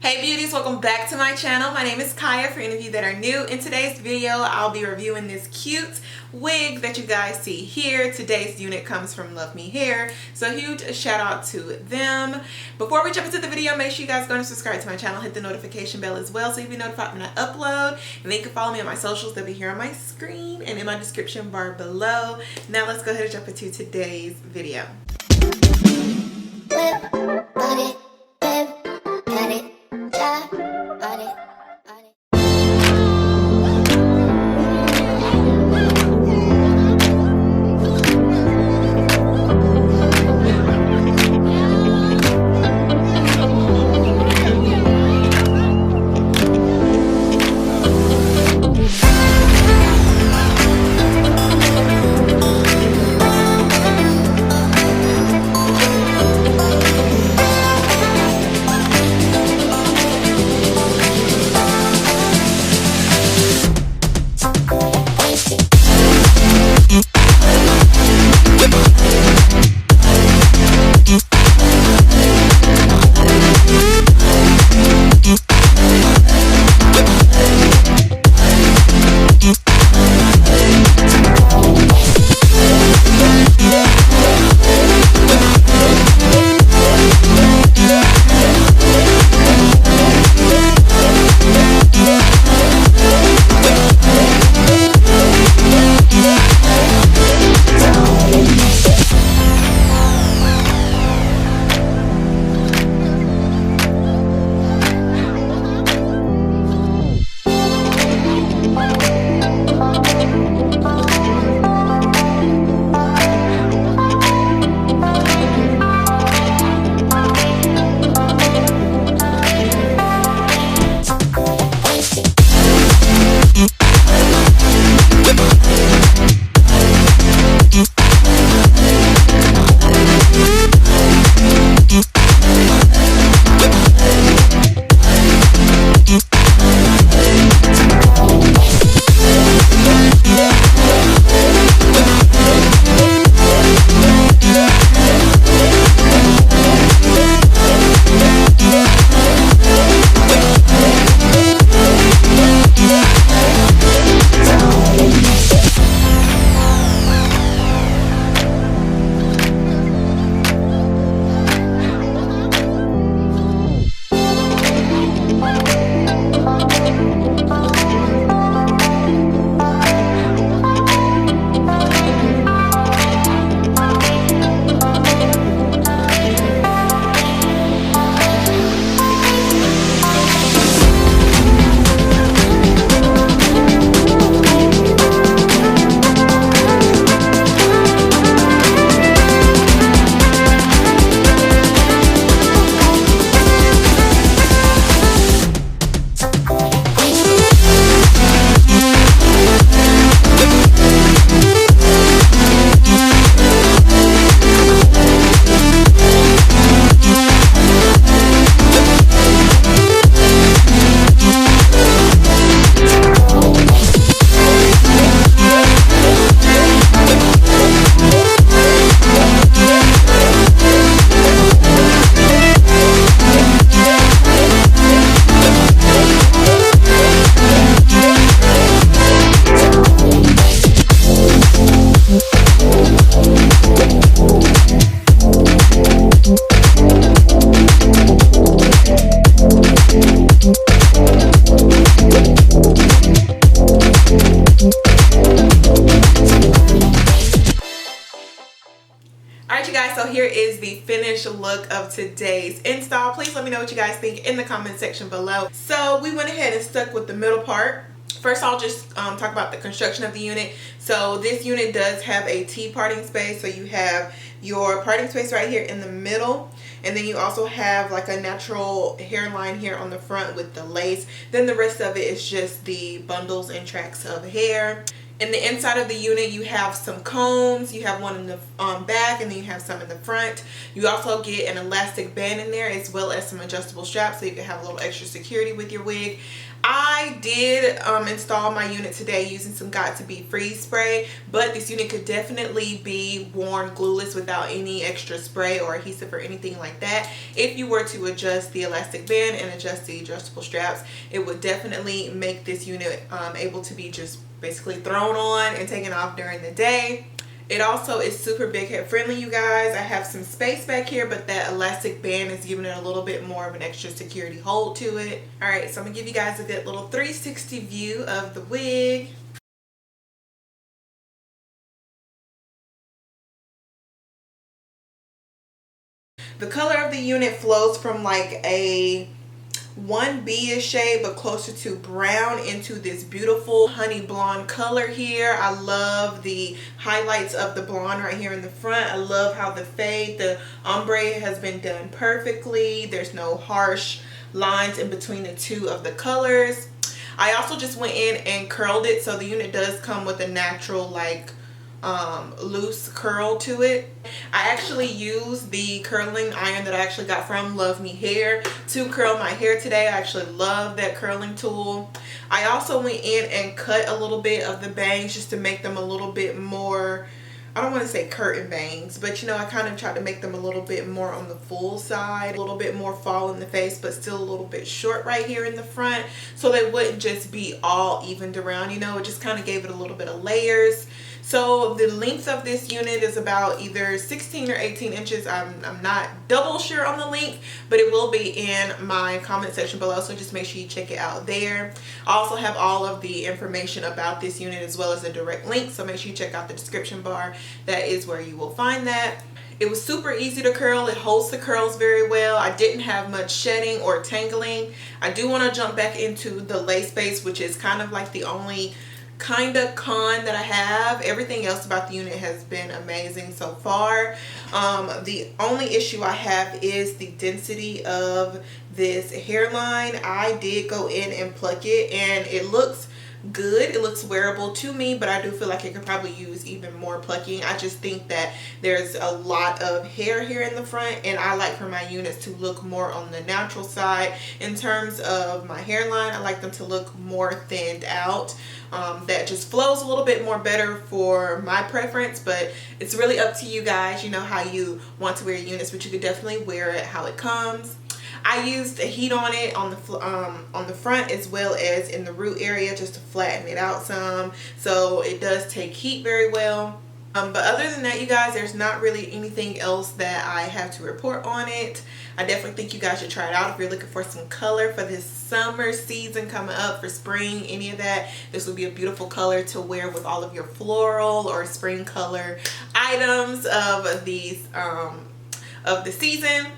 Hey beauties, welcome back to my channel. My name is Kaya. For any of you that are new, in today's video I'll be reviewing this cute wig that you guys see here. Today's unit comes from Luvmehair, so huge shout out to them. Before we jump into the video, make sure you guys go and subscribe to my channel, hit the notification bell as well so you'll be notified when I upload, and then you can follow me on my socials. They'll be here on my screen and in my description bar below. Now let's go ahead and jump into today's video. Alright you guys, so here is the finished look of today's install. Please let me know what you guys think in the comment section below. So we went ahead and stuck with the middle part. First I'll just talk about the construction of the unit. So this unit does have a T-parting space. So you have your parting space right here in the middle, and then you also have like a natural hairline here on the front with the lace. Then the rest of it is just the bundles and tracks of hair. In the inside of the unit, you have some combs, you have one in the back, and then you have some in the front. You also get an elastic band in there, as well as some adjustable straps, so you can have a little extra security with your wig. I did install my unit today using some Got2b freeze spray, but this unit could definitely be worn glueless without any extra spray or adhesive or anything like that. If you were to adjust the elastic band and adjust the adjustable straps, it would definitely make this unit able to be just basically thrown on and taken off during the day. It also is super big head friendly, you guys. I have some space back here, but that elastic band is giving it a little bit more of an extra security hold to it. All right, so I'm gonna give you guys a good little 360 view of the wig. The color of the unit flows from like a 1B-ish shade, but closer to brown, into this beautiful honey blonde color here. I love the highlights of the blonde right here in the front. I love how the fade, the ombre has been done perfectly. There's no harsh lines in between the two of the colors. I also just went in and curled it, so the unit does come with a natural like loose curl to it. I actually used the curling iron that I actually got from Luvmehair to curl my hair today. I actually love that curling tool. I also went in and cut a little bit of the bangs just to make them a little bit more, I don't want to say curtain bangs, but you know, I kind of tried to make them a little bit more on the full side, a little bit more fall in the face, but still a little bit short right here in the front, so they wouldn't just be all evened around, you know. It just kind of gave it a little bit of layers. So the length of this unit is about either 16 or 18 inches. I'm not double sure on the length, but it will be in my comment section below, so just make sure you check it out there. I also have all of the information about this unit as well as a direct link, so make sure you check out the description bar. That is where you will find that. It was super easy to curl. It holds the curls very well. I didn't have much shedding or tangling. I do want to jump back into the lace base, which is kind of like the only kind of con that I have. Everything else about the unit has been amazing so far. The only issue I have is the density of this hairline. I did go in and pluck it, and it looks good. It looks wearable to me, but I do feel like it could probably use even more plucking. I just think that there's a lot of hair here in the front, and I like for my units to look more on the natural side. In terms of my hairline, I like them to look more thinned out. That just flows a little bit more better for my preference, but it's really up to you guys. You know how you want to wear your units, but you could definitely wear it how it comes. I used a heat on it on the front as well as in the root area, just to flatten it out some, so it does take heat very well. But other than that, you guys, there's not really anything else that I have to report on it. I definitely think you guys should try it out if you're looking for some color for this summer season coming up, for spring, any of that. This would be a beautiful color to wear with all of your floral or spring color items of these of the season.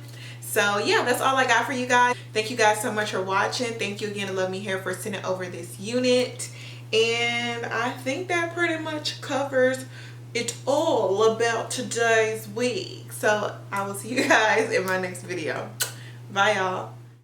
So yeah, that's all I got for you guys. Thank you guys so much for watching. Thank you again to Luvmehair for sending over this unit. And I think that pretty much covers it all about today's wig. So I will see you guys in my next video. Bye y'all.